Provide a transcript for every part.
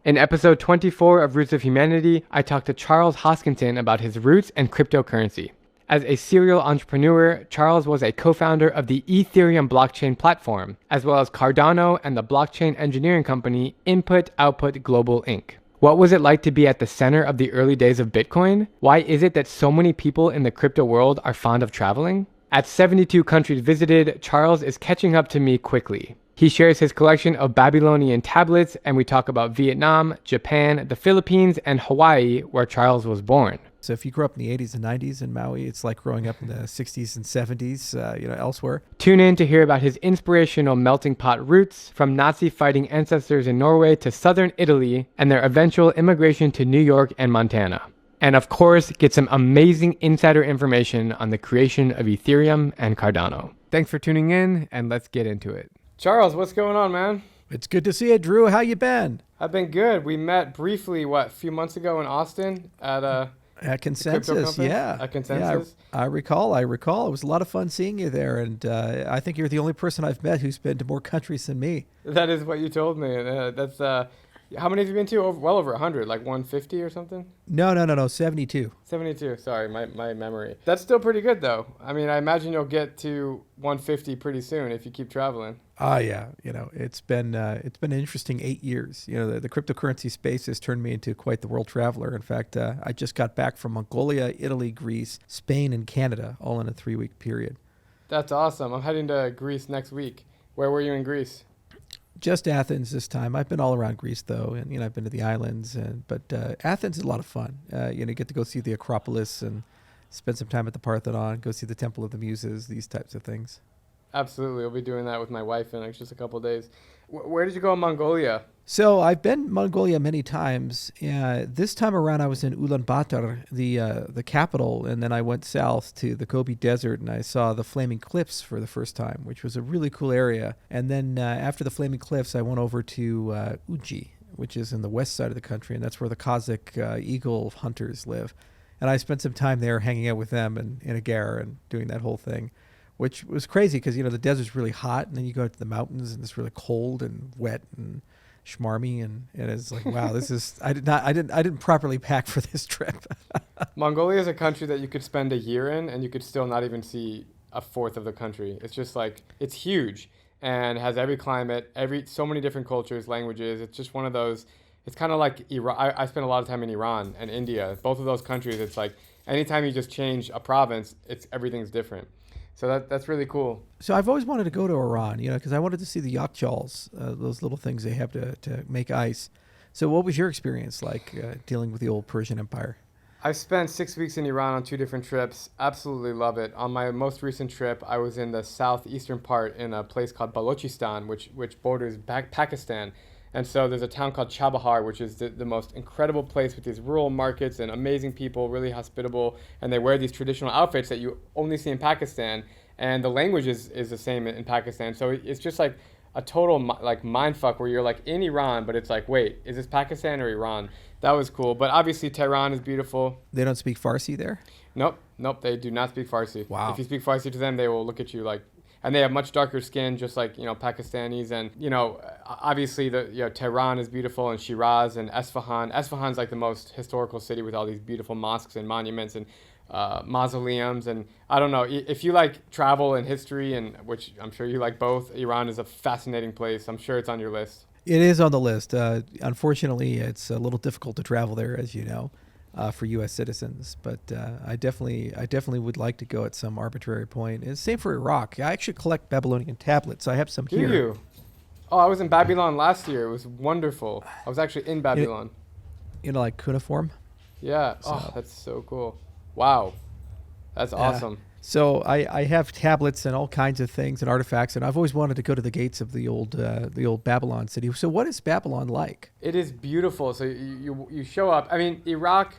In episode 24 of Roots of Humanity, I talked to Charles Hoskinson about his roots and cryptocurrency. As a serial entrepreneur, Charles was a co-founder of the Ethereum blockchain platform, as well as Cardano and the blockchain engineering company Input Output Global Inc. What was it like to be at the center of the early days of Bitcoin? Why is it that so many people in the crypto world are fond of traveling? At 72 countries visited, Charles is catching up to me quickly. He shares his collection of Babylonian tablets, and we talk about Vietnam, Japan, the Philippines, and Hawaii, where Charles was born. So if you grew up in the 80s and 90s in Maui, it's like growing up in the 60s and 70s, elsewhere. Tune in to hear about his inspirational melting pot roots, from Nazi-fighting ancestors in Norway to southern Italy, and their eventual immigration to New York and Montana. And of course, get some amazing insider information on the creation of Ethereum and Cardano. Thanks for tuning in, and let's get into it. Charles, what's going on, man? It's good to see you, Drew. How you been? I've been good. We met briefly, a few months ago in Austin at Consensus, yeah. At Consensus. Yeah, I recall. It was a lot of fun seeing you there, and I think you're the only person I've met who's been to more countries than me. That is what you told me. How many have you been to? Well over 100, like 150 or something? No, 72. 72, sorry, my memory. That's still pretty good, though. I mean, I imagine you'll get to 150 pretty soon if you keep traveling. Yeah. It's been an interesting 8 years. The cryptocurrency space has turned me into quite the world traveler. In fact, I just got back from Mongolia, Italy, Greece, Spain, and Canada, all in a 3-week period. That's awesome. I'm heading to Greece next week. Where were you in Greece? Just Athens this time. I've been all around Greece, though, and I've been to the islands. But Athens is a lot of fun. Get to go see the Acropolis and spend some time at the Parthenon, go see the Temple of the Muses, these types of things. Absolutely. I'll be doing that with my wife in just a couple of days. Where did you go in Mongolia? So I've been in Mongolia many times. This time around, I was in Ulaanbaatar, the capital, and then I went south to the Gobi Desert, and I saw the Flaming Cliffs for the first time, which was a really cool area. And then after the Flaming Cliffs, I went over to Uji, which is in the west side of the country, and that's where the Kazakh eagle hunters live. And I spent some time there hanging out with them and in a ger and doing that whole thing, which was crazy because, the desert's really hot, and then you go to the mountains, and it's really cold and wet and schmarmy, and it's like, wow, this is, I didn't properly pack for this trip. Mongolia is a country that you could spend a year in, and you could still not even see a fourth of the country. It's just like, it's huge and has every climate, so many different cultures, languages. It's just one of those, it's kind of like Iran. I spent a lot of time in Iran and India. Both of those countries, it's like, anytime you just change a province, everything's different. So that's really cool. So I've always wanted to go to Iran, because I wanted to see the yakhchals, those little things they have to make ice. So what was your experience like dealing with the old Persian Empire? I've spent 6 weeks in Iran on 2 different trips. Absolutely love it. On my most recent trip, I was in the southeastern part in a place called Balochistan, which borders Pakistan. And so there's a town called Chabahar, which is the most incredible place with these rural markets and amazing people, really hospitable. And they wear these traditional outfits that you only see in Pakistan. And the language is the same in Pakistan. So it's just like a total mind fuck where you're like in Iran, but it's like, wait, is this Pakistan or Iran? That was cool. But obviously Tehran is beautiful. They don't speak Farsi there? Nope, they do not speak Farsi. Wow. If you speak Farsi to them, they will look at you like, and they have much darker skin, just like, Pakistanis. And, obviously Tehran is beautiful, and Shiraz and Esfahan. Esfahan's like the most historical city with all these beautiful mosques and monuments and mausoleums. And I don't know, if you like travel and history, and which I'm sure you like both, Iran is a fascinating place. I'm sure it's on your list. It is on the list. Unfortunately, it's a little difficult to travel there, as you know. For U.S. citizens, but I definitely would like to go at some arbitrary point. And same for Iraq. I actually collect Babylonian tablets. I have some here. Do you? Oh, I was in Babylon last year. It was wonderful. I was actually in Babylon. Like cuneiform? Yeah. Oh, that's so cool. Wow. That's awesome. So I have tablets and all kinds of things and artifacts, and I've always wanted to go to the gates of the old Babylon city. So what is Babylon like? It is beautiful. So you show up. I mean, Iraq,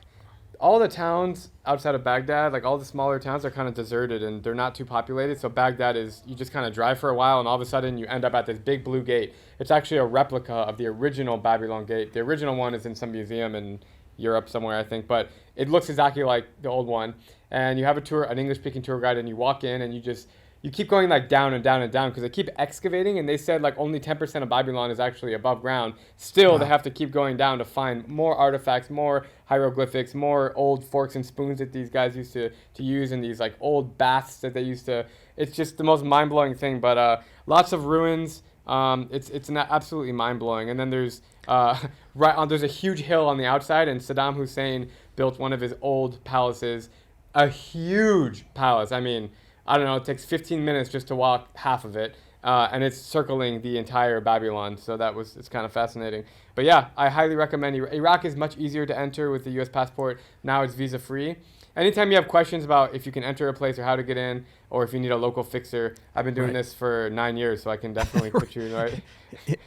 all the towns outside of Baghdad, like all the smaller towns, are kind of deserted and they're not too populated. So Baghdad is, you just kind of drive for a while and all of a sudden you end up at this big blue gate. It's actually a replica of the original Babylon gate. The original one is in some museum in Europe somewhere, I think, but it looks exactly like the old one. And you have an English-speaking tour guide, and you walk in and you you keep going like down and down and down because they keep excavating, and they said like only 10% of Babylon is actually above ground. Still, they Wow. have to keep going down to find more artifacts, more hieroglyphics, more old forks and spoons that these guys used to use, and these like old baths that they used to. It's just the most mind blowing thing. But lots of ruins. It's absolutely mind blowing. And then there's there's a huge hill on the outside, and Saddam Hussein built one of his old palaces, a huge palace. I mean, I don't know, it takes 15 minutes just to walk half of it, and it's circling the entire Babylon. So it's kind of fascinating. But yeah, I highly recommend Iraq is much easier to enter with the U.S. passport. Now it's visa free. Anytime you have questions about if you can enter a place or how to get in, or if you need a local fixer, I've been doing this for 9 years, so I can definitely put you right.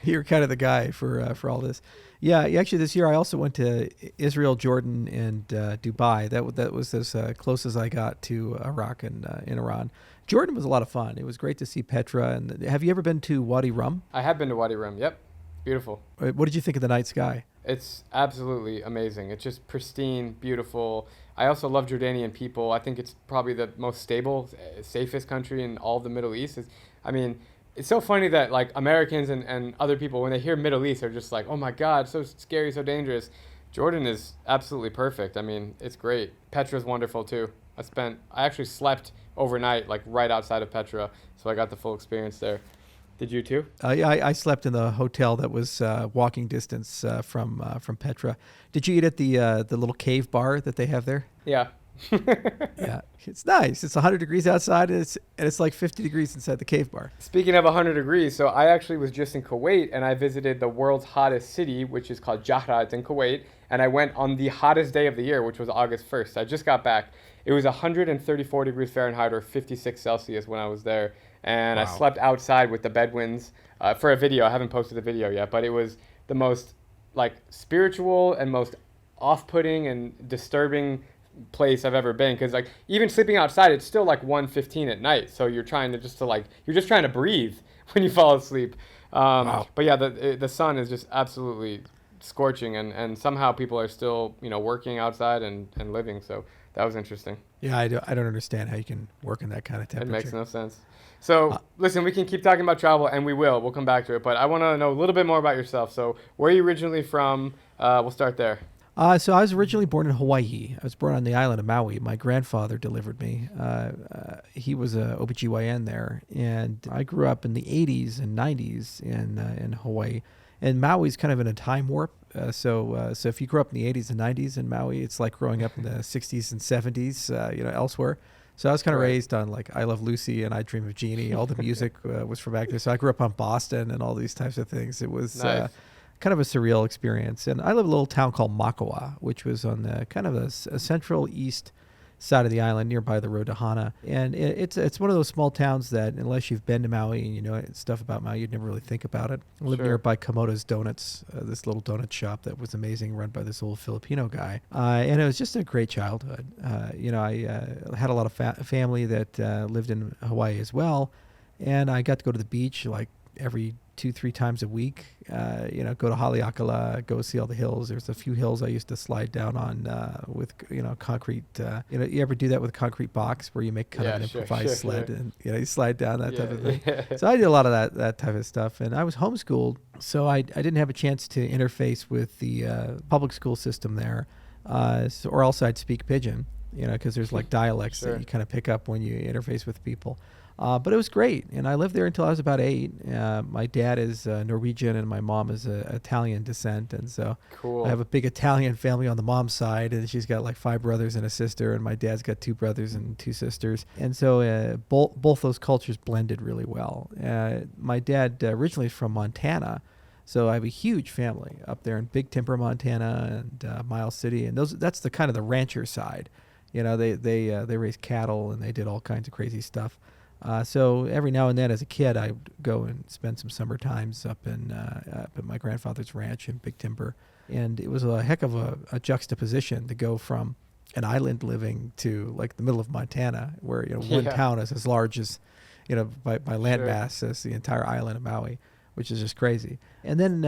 You're kind of the guy for all this. Yeah, actually, this year I also went to Israel, Jordan, and Dubai. That was as close as I got to Iraq and in Iran. Jordan was a lot of fun. It was great to see Petra. And have you ever been to Wadi Rum? I have been to Wadi Rum. Yep, beautiful. What did you think of the night sky? It's absolutely amazing. It's just pristine, beautiful. I also love Jordanian people. I think it's probably the most stable, safest country in all of the Middle East. I mean, it's so funny that like Americans and other people, when they hear Middle East, are just like, oh my God, so scary, so dangerous. Jordan is absolutely perfect. I mean, it's great. Petra's wonderful too. I actually slept overnight, like right outside of Petra, so I got the full experience there. Did you too? Yeah, I slept in the hotel that was walking distance from Petra. Did you eat at the little cave bar that they have there? Yeah. Yeah, it's nice. It's 100 degrees outside, and it's like 50 degrees inside the cave bar. Speaking of 100 degrees, so I actually was just in Kuwait, and I visited the world's hottest city, which is called Jahra. It's in Kuwait, and I went on the hottest day of the year, which was August 1st. I just got back. It was 134 degrees Fahrenheit or 56 Celsius when I was there. And Wow. I slept outside with the Bedouins for a video. I haven't posted the video yet, but it was the most like spiritual and most off-putting and disturbing place I've ever been. Because like even sleeping outside, it's still like 1:15 at night. So you're just trying to breathe when you fall asleep. Wow. But yeah, the sun is just absolutely scorching, and somehow people are still working outside and living. So that was interesting. Yeah, I don't understand how you can work in that kind of temperature. It makes no sense. So, listen, we can keep talking about travel, and we will. We'll come back to it. But I want to know a little bit more about yourself. So, where are you originally from? We'll start there. So I was originally born in Hawaii. I was born on the island of Maui. My grandfather delivered me. He was a OBGYN there. And I grew up in the 80s and 90s in Hawaii. And Maui's kind of in a time warp. So if you grew up in the 80s and 90s in Maui, it's like growing up in the 60s and 70s, elsewhere. So I was kind of raised on like I Love Lucy and I Dream of Jeannie. All the music was from back there. So I grew up on Boston and all these types of things. It was Nice. kind of a surreal experience. And I live in a little town called Makawa, which was on the kind of a central east side of the island nearby the road to Hana. And it's one of those small towns that unless you've been to Maui and you know stuff about Maui, you'd never really think about it. I lived Sure. nearby Komodo's Donuts, this little donut shop that was amazing, run by this old Filipino guy. And it was just a great childhood. I had a lot of family that lived in Hawaii as well. And I got to go to the beach like every 2-3 times a week, go to Haleakala, go see all the hills. There's a few hills I used to slide down on with, concrete. You ever do that with a concrete box where you make kind of an improvised sled and, you slide down that type of thing. Yeah. So I did a lot of that type of stuff. And I was homeschooled, so I didn't have a chance to interface with the public school system there, or else I'd speak Pidgin, because there's like dialects Sure. that you kind of pick up when you interface with people. But it was great, and I lived there until I was about 8. My dad is Norwegian, and my mom is Italian descent, and so Cool. I have a big Italian family on the mom's side, and she's got like 5 brothers and a sister, and my dad's got 2 brothers and 2 sisters, and so both those cultures blended really well. My dad originally is from Montana, so I have a huge family up there in Big Timber, Montana, and Miles City, and that's the kind of the rancher side. They raise cattle and they did all kinds of crazy stuff. So every now and then, as a kid, I would go and spend some summer times up at my grandfather's ranch in Big Timber, and it was a heck of a juxtaposition to go from an island living to like the middle of Montana, where one Yeah. town is as large as by land Sure. mass as the entire island of Maui, which is just crazy. And then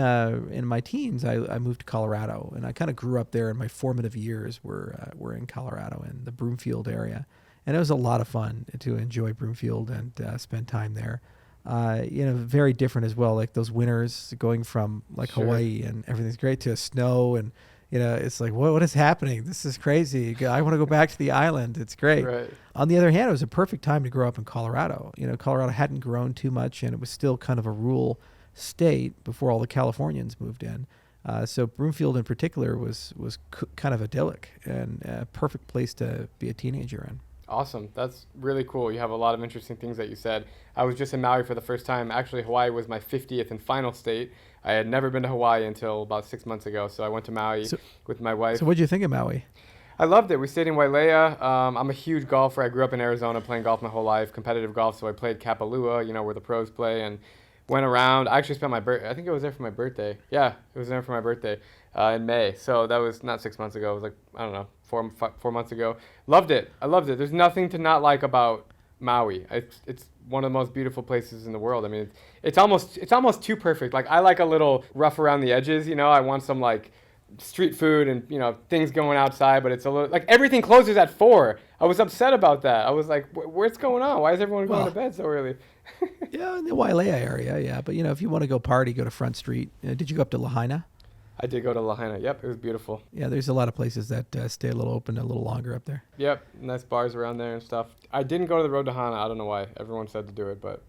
in my teens, I moved to Colorado, and I kind of grew up there. And my formative years were in Colorado in the Broomfield area. And it was a lot of fun to enjoy Broomfield and spend time there. Very different as well. Like those winters going from like Sure. Hawaii and everything's great to snow and it's like what is happening? This is crazy. I want to go back to the island. It's great. Right. On the other hand, it was a perfect time to grow up in Colorado. Colorado hadn't grown too much and it was still kind of a rural state before all the Californians moved in. So Broomfield in particular was kind of idyllic and a perfect place to be a teenager in. Awesome. That's really cool. You have a lot of interesting things that you said. I was just in Maui for the first time. Actually, Hawaii was my 50th and final state. I had never been to Hawaii until about 6 months ago, so I went to Maui with my wife. So what did you think of Maui? I loved it. We stayed in Wailea. I'm a huge golfer. I grew up in Arizona playing golf my whole life, competitive golf, so I played Kapalua, where the pros play, and went around. I actually spent I think it was there for my birthday. Yeah, it was there for my birthday in May. So that was not 6 months ago. It was like, I don't know, 4 months ago. Loved it. I loved it. There's nothing to not like about Maui. It's one of the most beautiful places in the world. I mean, it's almost too perfect. Like, I like a little rough around the edges, I want some like street food and things going outside, but it's a little like everything closes at 4. I was upset about that. I was like, what's going on? Why is everyone going to bed so early? Yeah, in the Wailea area, yeah. But if you want to go party, go to Front Street. Did you go up to Lahaina? I did go to Lahaina. Yep, it was beautiful. Yeah, there's a lot of places that stay a little open a little longer up there. Yep, nice bars around there and stuff. I didn't go to the road to Hana. I don't know why. Everyone said to do it, but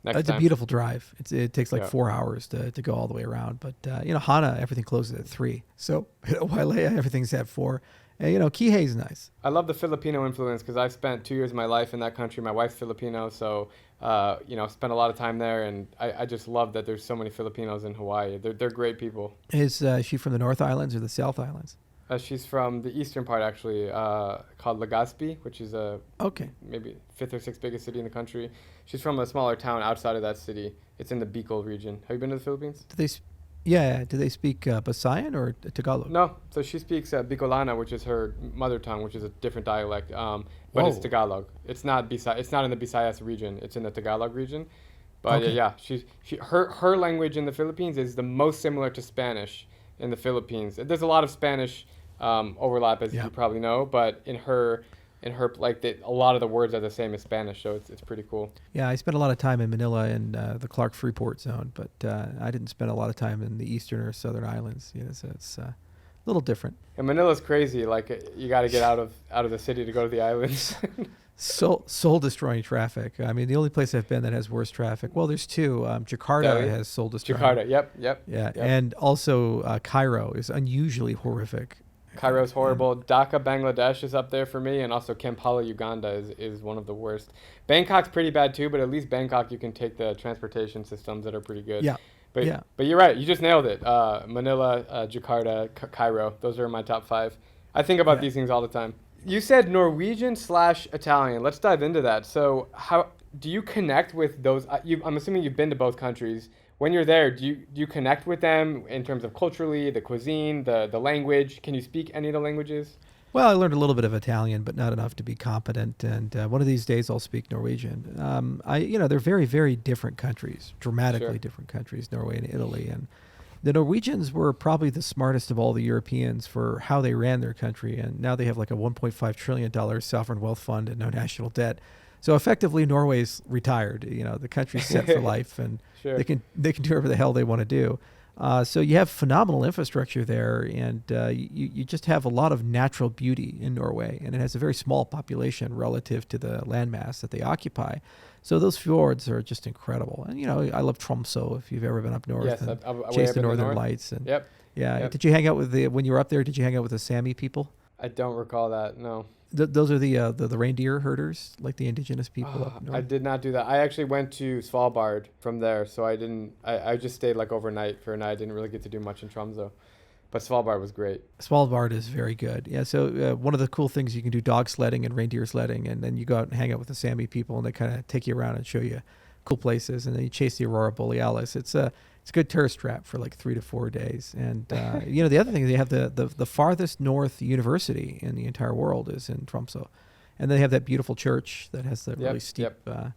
next it's time. A beautiful drive. It takes like 4 hours to go all the way around. But Hana, everything closes at 3. So Wailea, everything's at 4. And Kihei's nice. I love the Filipino influence because I've spent 2 years of my life in that country. My wife's Filipino, so spent a lot of time there, and I just love that there's so many Filipinos in Hawaii. They're great people. Is she from the North Islands or the South Islands? She's from the eastern part, actually, called Legazpi, which is maybe 5th or 6th biggest city in the country. She's from a smaller town outside of that city. It's in the Bicol region. Have you been to the Philippines? Do they speak Visayan or Tagalog? No, so she speaks Bicolana, which is her mother tongue, which is a different dialect. But it's Tagalog. It's not in the Visayas region. It's in the Tagalog region. But okay. Her language in the Philippines is the most similar to Spanish in the Philippines. There's a lot of Spanish overlap, as you probably know, but in her a lot of the words are the same as Spanish, so it's pretty cool. Yeah, I spent a lot of time in Manila and the Clark Freeport zone, but I didn't spend a lot of time in the eastern or southern islands. So it's a little different. And Manila's crazy. Like, you got to get out of the city to go to the islands. Soul destroying traffic. I mean, the only place I've been that has worse traffic. Well, there's 2. Jakarta has soul destroying. Jakarta. Yep. Yeah, and also Cairo is unusually horrific. Cairo's horrible. Dhaka, Bangladesh is up there for me, and also Kampala, Uganda is one of the worst. Bangkok's pretty bad too, but at least Bangkok you can take the transportation systems that are pretty good. Yeah. But you're right. You just nailed it. Manila, Jakarta, Cairo. Those are my top 5. I think about these things all the time. You said Norwegian/Italian. Let's dive into that. So how do you connect with those? I'm assuming you've been to both countries. When you're there, do you connect with them in terms of culturally, the cuisine, the language? Can you speak any of the languages? Well, I learned a little bit of Italian, but not enough to be competent. And one of these days I'll speak Norwegian. They're very, very different countries, dramatically different countries, Norway and Italy. And the Norwegians were probably the smartest of all the Europeans for how they ran their country. And now they have like a $1.5 trillion sovereign wealth fund and no national debt. So effectively, Norway's retired. The country's set for life, and they can do whatever the hell they want to do. So you have phenomenal infrastructure there, and you just have a lot of natural beauty in Norway, and it has a very small population relative to the landmass that they occupy. So those fjords are just incredible. And I love Tromsø if you've ever been up north and chased the northern lights. And did you hang out with when you were up there? Did you hang out with the Sami people? I don't recall that. No. Those are the reindeer herders, like the indigenous people up north. I did not do that. I actually went to Svalbard from there, so I didn't. I just stayed like overnight for a night. I didn't really get to do much in Tromsø, but Svalbard was great. Svalbard is very good. Yeah. So one of the cool things, you can do dog sledding and reindeer sledding, and then you go out and hang out with the Sami people, and they kind of take you around and show you cool places, and then you chase the aurora borealis. It's a good tourist trap for like 3 to 4 days. And the other thing is they have the farthest north university in the entire world is in Tromsø, and they have that beautiful church that has the really steep. So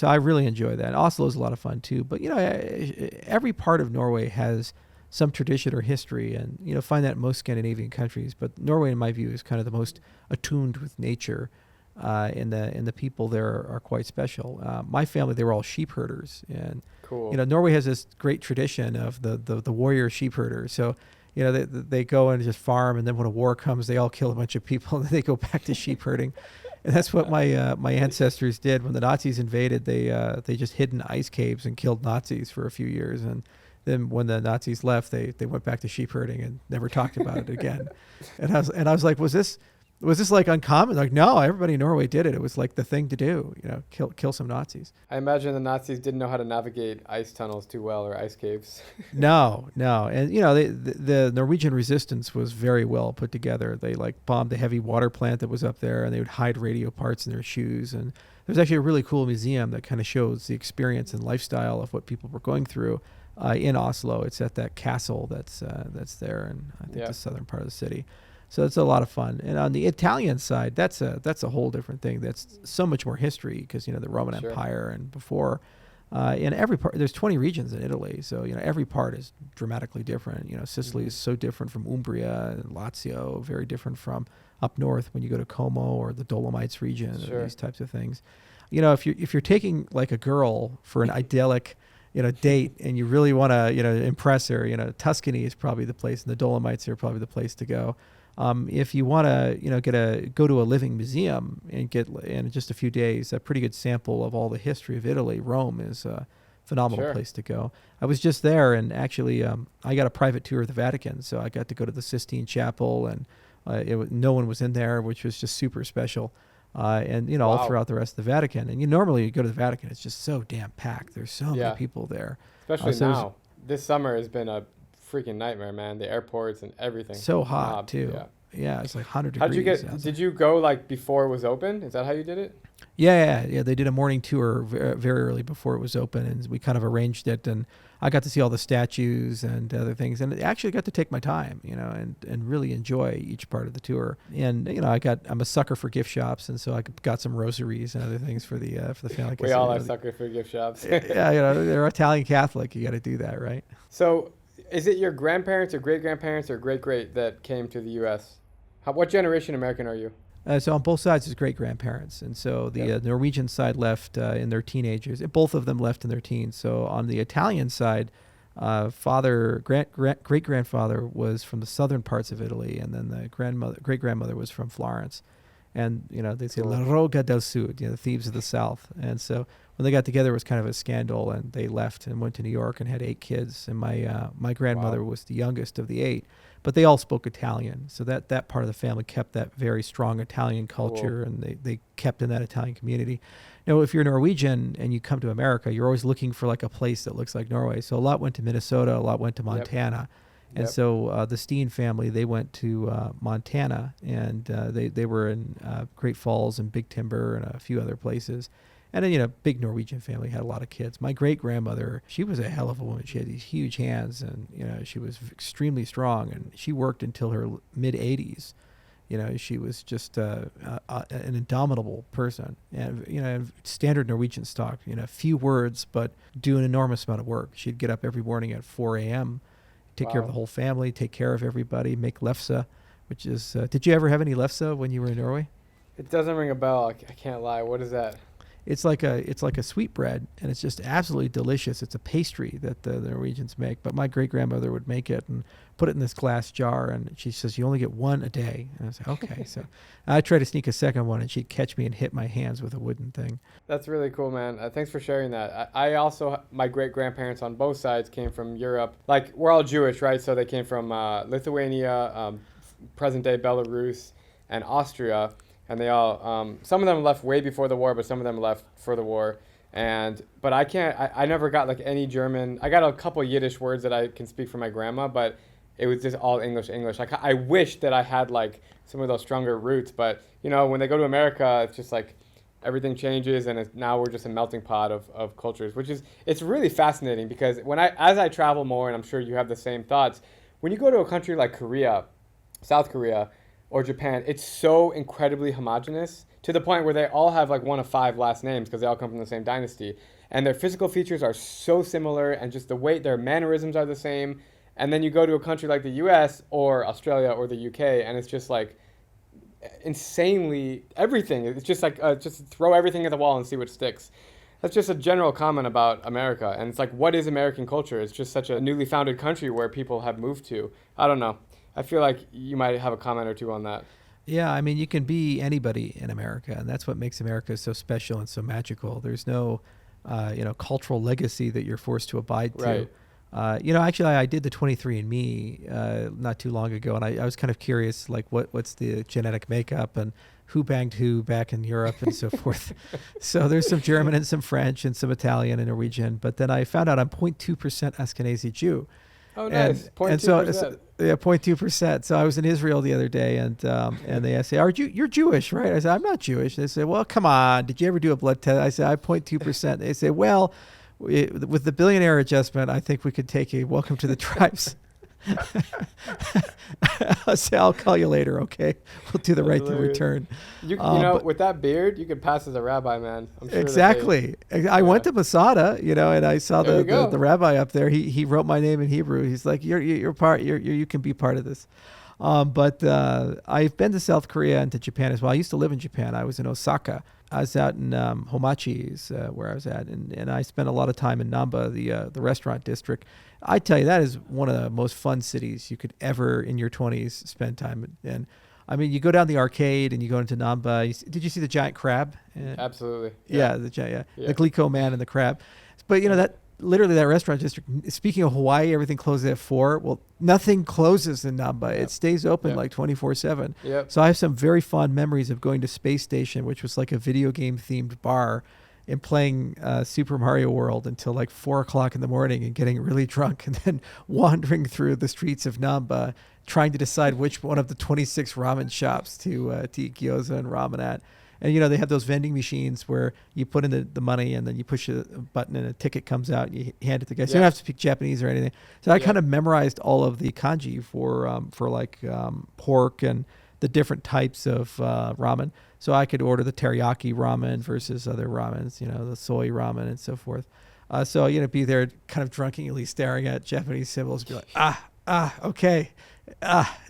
I really enjoy that. Oslo is a lot of fun too. But every part of Norway has some tradition or history, and find that in most Scandinavian countries. But Norway, in my view, is kind of the most attuned with nature, and the people there are quite special. My family, they were all sheep herders, and Cool. Norway has this great tradition of the warrior sheep herder. So they go and just farm, and then when a war comes, they all kill a bunch of people, and then they go back to sheep herding. And that's what my ancestors did when the Nazis invaded. They just hid in ice caves and killed Nazis for a few years, and then when the Nazis left, they went back to sheep herding and never talked about it again. And I was like, was this like uncommon? Like, no, everybody in Norway did it. It was like the thing to do, kill some Nazis. I imagine the Nazis didn't know how to navigate ice tunnels too well, or ice caves. No. And, the Norwegian resistance was very well put together. They bombed the heavy water plant that was up there, and they would hide radio parts in their shoes. And there's actually a really cool museum that kind of shows the experience and lifestyle of what people were going through in Oslo. It's at that castle that's there in, I think, the southern part of the city. So it's a lot of fun. And on the Italian side, that's a whole different thing. That's so much more history because, the Roman Empire and before. In every part, there's 20 regions in Italy. So, every part is dramatically different. Sicily is so different from Umbria and Lazio, very different from up north when you go to Como or the Dolomites region, and these types of things. If you're taking like a girl for an idyllic date, and you really want to, impress her, Tuscany is probably the place, and the Dolomites are probably the place to go. If you want to, go to a living museum and get in just a few days a pretty good sample of all the history of Italy, Rome is a phenomenal place to go. I was just there, and actually, I got a private tour of the Vatican, so I got to go to the Sistine Chapel, and no one was in there, which was just super special. And all throughout the rest of the Vatican. And normally you go to the Vatican, it's just so damn packed. There's so many people there. Especially now. This summer has been a freaking nightmare, man. The airports and everything. So hot too. Yeah, it's like 100 degrees. Did you go before it was open? Is that how you did it? Yeah. They did a morning tour very early before it was open, and we kind of arranged it, and I got to see all the statues and other things, and actually got to take my time, and really enjoy each part of the tour. And I'm a sucker for gift shops, and so I got some rosaries and other things for the family. We all are suckers for gift shops. Yeah, they're Italian Catholic. You got to do that, right? So, is it your grandparents or great grandparents or great that came to the U.S.? What generation American are you? So on both sides is great grandparents, and so the Norwegian side left in their teenagers. Both of them left in their teens. So on the Italian side, great grandfather was from the southern parts of Italy, and then the great grandmother was from Florence, and they say La Roga del Sud, the thieves of the South. And so when they got together, it was kind of a scandal, and they left and went to New York and had 8 kids. And my grandmother was the youngest of the 8. But they all spoke Italian, so that part of the family kept that very strong Italian culture, and they kept in that Italian community. If you're Norwegian and you come to America, you're always looking for like a place that looks like Norway. So a lot went to Minnesota, a lot went to Montana. And so the Steen family, they went to Montana, and they were in Great Falls and Big Timber and a few other places. And then, big Norwegian family, had a lot of kids. My great-grandmother, she was a hell of a woman. She had these huge hands, and, she was extremely strong, and she worked until her mid-80s. She was just an indomitable person. And, standard Norwegian stock, few words, but do an enormous amount of work. She'd get up every morning at 4 a.m., take care of the whole family, take care of everybody, make lefse, which is, did you ever have any lefse when you were in Norway? It doesn't ring a bell. I can't lie. What is that? It's like a sweet bread, and it's just absolutely delicious. It's a pastry that the Norwegians make, but my great-grandmother would make it and put it in this glass jar, and she says, you only get one a day. And I was like, okay. So I tried to sneak a second one, and she'd catch me and hit my hands with a wooden thing. That's really cool, man. Thanks for sharing that. I also, my great-grandparents on both sides came from Europe. Like, we're all Jewish, right? So they came from Lithuania, present-day Belarus, and Austria. And they all, some of them left way before the war, but some of them left for the war. But I never got like any German. I got a couple Yiddish words that I can speak for my grandma, but it was just all English. Like, I wish that I had like some of those stronger roots, but when they go to America, it's just like everything changes, and now we're just a melting pot of cultures, it's really fascinating, because as I travel more, and I'm sure you have the same thoughts, when you go to a country like Korea, South Korea, or Japan, it's so incredibly homogenous to the point where they all have like one of 5 last names because they all come from the same dynasty. And their physical features are so similar, and just the way their mannerisms are the same. And then you go to a country like the US or Australia or the UK, and it's just like insanely everything. It's just like just throw everything at the wall and see what sticks. That's just a general comment about America. And it's like, what is American culture? It's just such a newly founded country where people have moved to. I don't know. I feel like you might have a comment or two on that. Yeah, I mean, you can be anybody in America, and that's what makes America so special and so magical. There's no, cultural legacy that you're forced to abide to. Right. Actually, I did the 23andMe not too long ago, and I was kind of curious, like, what's the genetic makeup and who banged who back in Europe and so forth. So there's some German and some French and some Italian and Norwegian, but then I found out I'm 0.2% Ashkenazi Jew. Oh, nice. 0.2%. And so, yeah, 0.2%. So I was in Israel the other day, and they say, you're Jewish, right? I said, I'm not Jewish. They say, well, come on. Did you ever do a blood test? I said, I'm 0.2%. They say, well, with the billionaire adjustment, I think we could take a welcome to the tribes. I'll say, I'll call you later, okay? We'll do the right to return. With that beard, you could pass as a rabbi, man. I'm sure exactly. I went to Masada, and I saw the rabbi up there. He wrote my name in Hebrew. He's like, you're part. You can be part of this. But I've been to South Korea and to Japan as well. I used to live in Japan. I was in Osaka. I was out in Homachi is where I was at, and I spent a lot of time in Namba, the restaurant district. I tell you, that is one of the most fun cities you could ever in your 20s spend time in. And I mean, you go down the arcade and you go into Namba. Did you see the giant crab? Absolutely. Yeah, the Glico man and the crab. But that literally that restaurant district. Speaking of Hawaii, everything closes at 4. Well, nothing closes in Namba. Yep. It stays open like 24/7. Yep. So I have some very fond memories of going to Space Station, which was like a video game themed bar, and playing Super Mario World until like 4 o'clock in the morning and getting really drunk, and then wandering through the streets of Namba, trying to decide which one of the 26 ramen shops to eat gyoza and ramen at. And, they have those vending machines where you put in the money and then you push a button and a ticket comes out and you hand it to the guy. So you don't have to speak Japanese or anything. So I kind of memorized all of the kanji for pork and the different types of ramen. So I could order the teriyaki ramen versus other ramens, the soy ramen and so forth. Be there kind of drunkenly staring at Japanese symbols, be like, okay,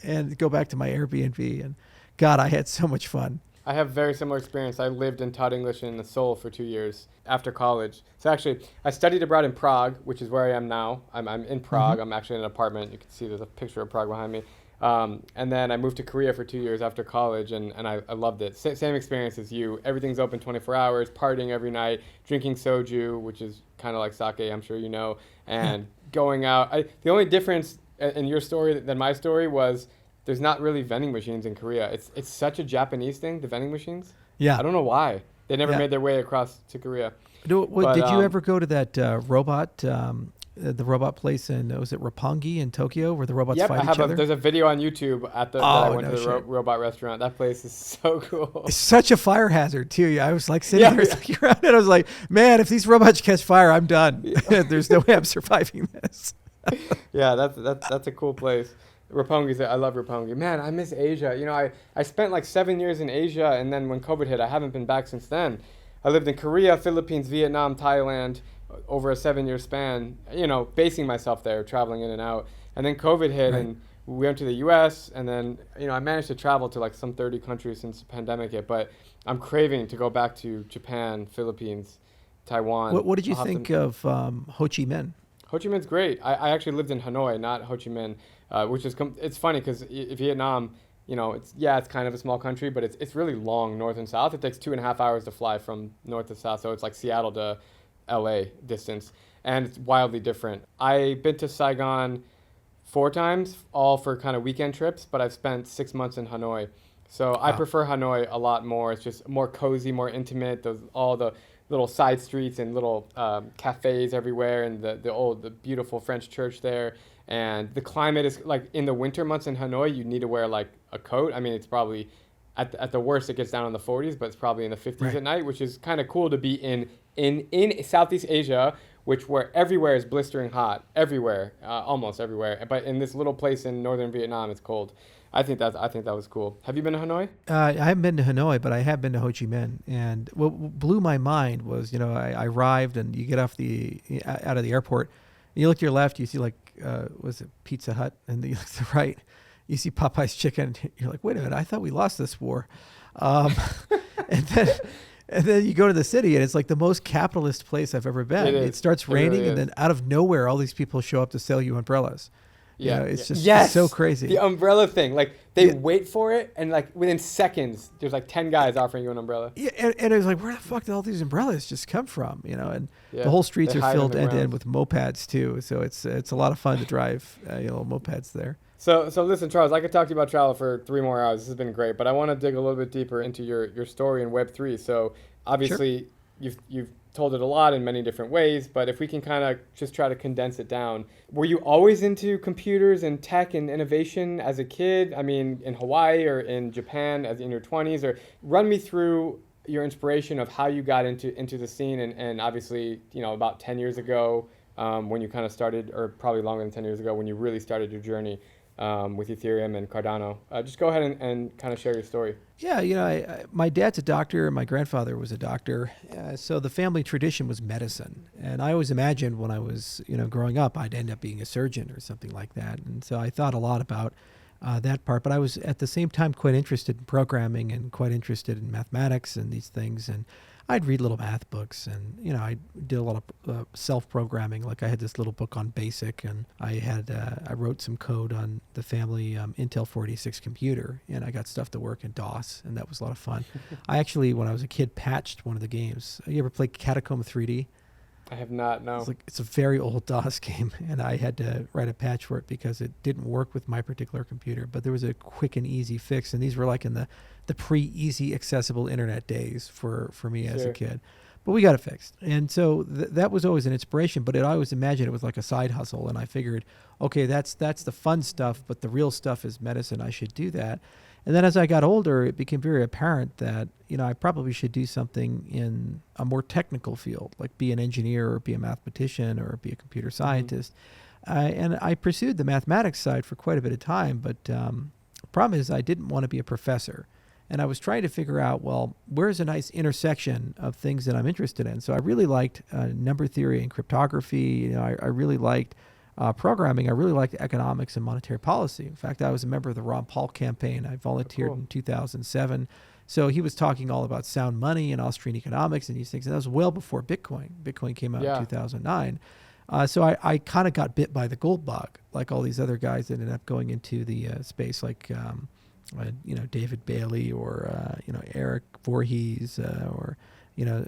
and go back to my Airbnb. And God, I had so much fun. I have a very similar experience. I lived and taught English in Seoul for 2 years after college. So actually, I studied abroad in Prague, which is where I am now. I'm in Prague. Mm-hmm. I'm actually in an apartment. You can see there's a picture of Prague behind me. And then I moved to Korea for 2 years after college, and I loved it. Same experience as you. Everything's open 24 hours, partying every night, drinking soju, which is kind of like sake, I'm sure you know, and going out. The only difference in your story than my story was there's not really vending machines in Korea. It's such a Japanese thing, the vending machines. Yeah. I don't know why. They never made their way across to Korea. Did you ever go to that robot, the robot place was it Roppongi in Tokyo where the robots fight each other? There's a video on YouTube that I went to the robot restaurant. That place is so cool. It's such a fire hazard too. I was like sitting there looking around and I was like, man, if these robots catch fire, I'm done. There's no way I'm surviving this. Yeah, that's a cool place. I love Roppongi. Man, I miss Asia. I spent like 7 years in Asia, and then when COVID hit, I haven't been back since then. I lived in Korea, Philippines, Vietnam, Thailand over a 7-year span, basing myself there, traveling in and out. And then COVID hit, and we went to the U.S., and then, I managed to travel to like some 30 countries since the pandemic hit, but I'm craving to go back to Japan, Philippines, Taiwan. What did you think of Ho Chi Minh? Ho Chi Minh's great. I actually lived in Hanoi, not Ho Chi Minh. Which is it's funny because Vietnam, it's kind of a small country, but it's really long north and south. It takes 2.5 hours to fly from north to south, so it's like Seattle to LA distance, and it's wildly different. I've been to Saigon 4 times, all for kind of weekend trips, but I've spent 6 months in Hanoi. So I prefer Hanoi a lot more. It's just more cozy, more intimate. All the little side streets and little cafes everywhere, and the beautiful French church there. And the climate is like in the winter months in Hanoi, you need to wear like a coat. I mean, it's probably at the worst it gets down in the 40s, but it's probably in the 50s at night, which is kind of cool to be in Southeast Asia, where everywhere is blistering hot, everywhere, almost everywhere. But in this little place in northern Vietnam, it's cold. I think that was cool. Have you been to Hanoi? I haven't been to Hanoi, but I have been to Ho Chi Minh. And what blew my mind was, I arrived and you get out of the airport, and you look to your left, you see like was it Pizza Hut? And you look to the right, you see Popeye's chicken. You're like, wait a minute, I thought we lost this war. And then you go to the city, and it's like the most capitalist place I've ever been. It starts raining, really, and then out of nowhere, all these people show up to sell you umbrellas. Yeah, you know, it's just it's so crazy. The umbrella thing, like they wait for it, and like within seconds, there's like 10 guys offering you an umbrella. Yeah, and it was like, where the fuck did all these umbrellas just come from? You know, and the whole streets are filled end to end with mopeds too. So it's a lot of fun to drive mopeds there. So listen, Charles, I could talk to you about travel for 3 more hours. This has been great, but I want to dig a little bit deeper into your story in Web3. So obviously, you've told it a lot in many different ways, but if we can kind of just try to condense it down. Were you always into computers and tech and innovation as a kid? I mean, in Hawaii or in Japan as in your 20s? Or run me through your inspiration of how you got into the scene, and obviously, about 10 years ago when you kind of started, or probably longer than 10 years ago when you really started your journey with Ethereum and Cardano. Just go ahead and kind of share your story. Yeah, my dad's a doctor, and my grandfather was a doctor. So the family tradition was medicine. And I always imagined when I was, growing up, I'd end up being a surgeon or something like that. And so I thought a lot about that part. But I was at the same time quite interested in programming and quite interested in mathematics and these things. And I'd read little math books, and I did a lot of self-programming. Like I had this little book on BASIC, and I wrote some code on the family Intel 486 computer, and I got stuff to work in DOS, and that was a lot of fun. I actually, when I was a kid, patched one of the games. You ever played Catacomb 3D? I have not, no. It's a very old DOS game, and I had to write a patch for it because it didn't work with my particular computer. But there was a quick and easy fix, and these were like in the pre-easy accessible internet days for me as a kid. But we got it fixed. And so that was always an inspiration, but I always imagined it was like a side hustle, and I figured, okay, that's the fun stuff, but the real stuff is medicine. I should do that. And then as I got older, it became very apparent that, I probably should do something in a more technical field, like be an engineer or be a mathematician or be a computer scientist. And I pursued the mathematics side for quite a bit of time, but the problem is I didn't want to be a professor. And I was trying to figure out, well, where's a nice intersection of things that I'm interested in? So I really liked number theory and cryptography. I really liked programming. I really liked economics and monetary policy. In fact, I was a member of the Ron Paul campaign. I volunteered in 2007. So he was talking all about sound money and Austrian economics and these things. And that was well before Bitcoin. Bitcoin came out in 2009. So I kind of got bit by the gold bug, like all these other guys that ended up going into the space, like David Bailey or Eric Voorhees or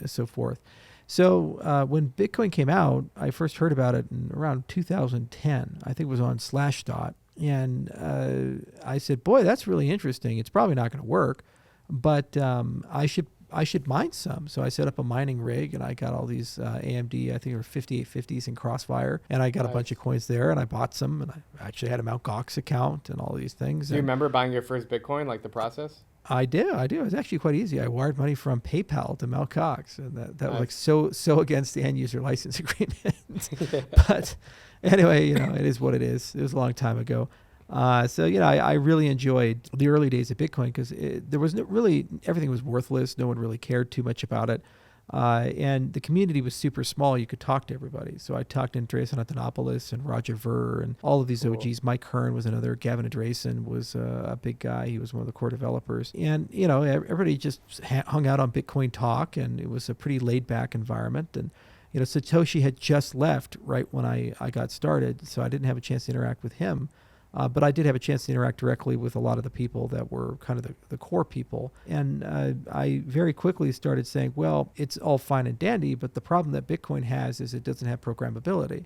so forth. So when Bitcoin came out, I first heard about it in around 2010. I think it was on Slashdot, and I said, "Boy, that's really interesting. It's probably not going to work, but I should mine some." So I set up a mining rig, and I got all these AMD, I think they were 5850s in Crossfire, and I got a bunch of coins there, and I bought some, and I actually had a Mt. Gox account and all these things. Do you remember buying your first Bitcoin, like the process? I do. It was actually quite easy. I wired money from PayPal to Mt. Gox, and that was like so against the end user license agreement. But anyway, it is what it is. It was a long time ago. So I really enjoyed the early days of Bitcoin because there was everything was worthless. No one really cared too much about it. And the community was super small. You could talk to everybody. So I talked to Andreas Antonopoulos and Roger Ver and all of these OGs. Mike Hearn was another. Gavin Andresen was a big guy. He was one of the core developers. And, everybody just hung out on Bitcoin Talk, and it was a pretty laid back environment. And, Satoshi had just left right when I got started, so I didn't have a chance to interact with him. But I did have a chance to interact directly with a lot of the people that were kind of the core people. And I very quickly started saying, well, it's all fine and dandy, but the problem that Bitcoin has is it doesn't have programmability.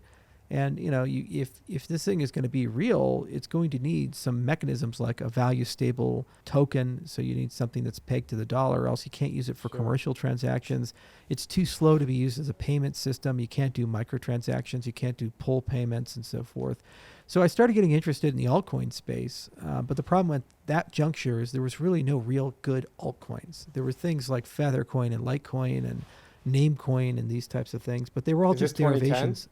And, if this thing is going to be real, it's going to need some mechanisms like a value stable token. So you need something that's pegged to the dollar, or else you can't use it for commercial transactions. It's too slow to be used as a payment system. You can't do microtransactions. You can't do pull payments and so forth. So I started getting interested in the altcoin space. But the problem with that juncture is there was really no real good altcoins. There were things like Feathercoin and Litecoin and Namecoin and these types of things, but they were all just derivations.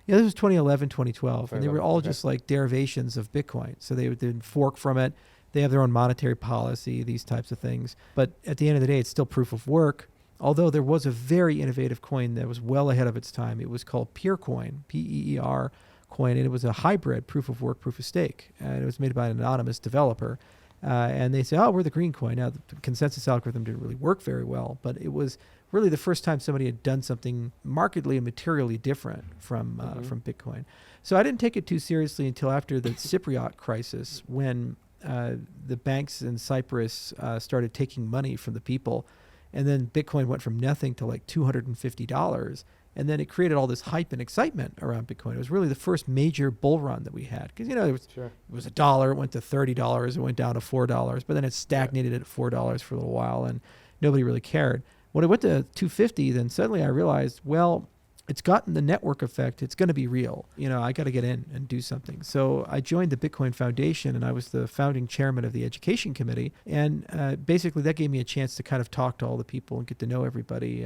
Yeah, this was 2011, 2012, and they were all just like derivations of Bitcoin. So they would fork from it. They have their own monetary policy, these types of things. But at the end of the day, it's still proof of work. Although there was a very innovative coin that was well ahead of its time. It was called Peercoin, Peer coin, and it was a hybrid proof of work, proof of stake. And it was made by an anonymous developer. And they say, oh, we're the green coin. Now, the consensus algorithm didn't really work very well, but it was really the first time somebody had done something markedly and materially different from Bitcoin. So I didn't take it too seriously until after the Cypriot crisis, when the banks in Cyprus started taking money from the people. And then Bitcoin went from nothing to like $250. And then it created all this hype and excitement around Bitcoin. It was really the first major bull run that we had. Because, it was $1, it went to $30, it went down to $4, but then it stagnated at $4 for a little while, and nobody really cared. When it went to $250, then suddenly I realized, well, it's gotten the network effect. It's going to be real. I got to get in and do something. So I joined the Bitcoin Foundation, and I was the founding chairman of the education committee. And basically that gave me a chance to kind of talk to all the people and get to know everybody.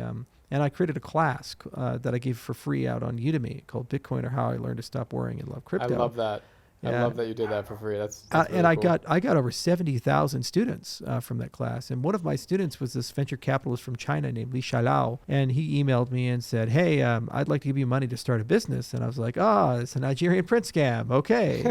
And I created a class that I gave for free out on Udemy called Bitcoin, or How I Learned to Stop Worrying and Love Crypto. I love that. I love that you did that for free. That's really and cool. I got over 70,000 students from that class. And one of my students was this venture capitalist from China named Li Shailao. And he emailed me and said, hey, I'd like to give you money to start a business. And I was like, it's a Nigerian print scam. Okay.